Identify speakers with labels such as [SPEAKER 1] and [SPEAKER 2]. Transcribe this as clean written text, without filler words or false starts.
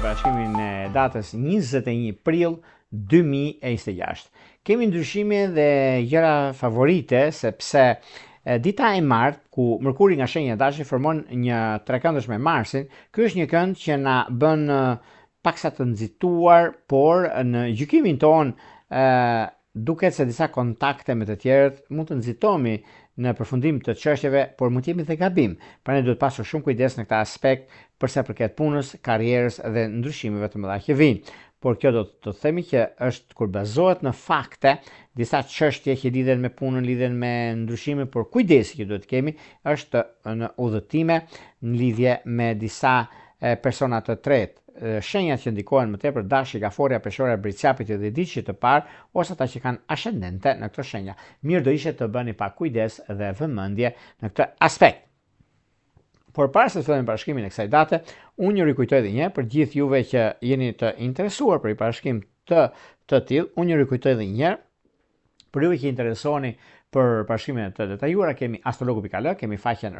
[SPEAKER 1] parashikimin e datës 21 prill 2026. Kemi ndryshime dhe gjëra favorite sepse dita e martë, ku Mërkuri nga shenja dashi formon një trekëndësh me Marsin, ky është një kënd që na bën paksa të nxituar, por në gjykimin ton duket se disa kontakte me të tjerët mund të nxitohemi në përfundim të çështjeve, por mund të jemi dhe gabim. Prandaj duhet pasur shumë kujdes në këtë aspekt për sa përket punës, karrierës dhe ndryshimeve të mëdha që vijnë. Por kjo do të themi që është kur bazohet në fakte, disa çështje që lidhen me punën, lidhen me ndryshime, por kujdesi që duhet të kemi është në udhëtime në lidhje me disa persona të tretë. Shenjat që ndikohen më tepër dashi, gaforia, peshorja, bricapit dhe diçi të parë, ose ata që kanë ascendente në këto shenja. Mirë do ishte të bëni pak kujdes dhe vëmendje në këtë aspekt. Por para se të fillojmë parashikimin e kësaj date, unë ju rikujtoj edhe një për gjithë juve që jeni të interesuar për një parashikim të tillë, unë ju rikujtoj edhe një për juve që interesoni për parashikimet të detajuara, kemi astrologu.al, kemi faqen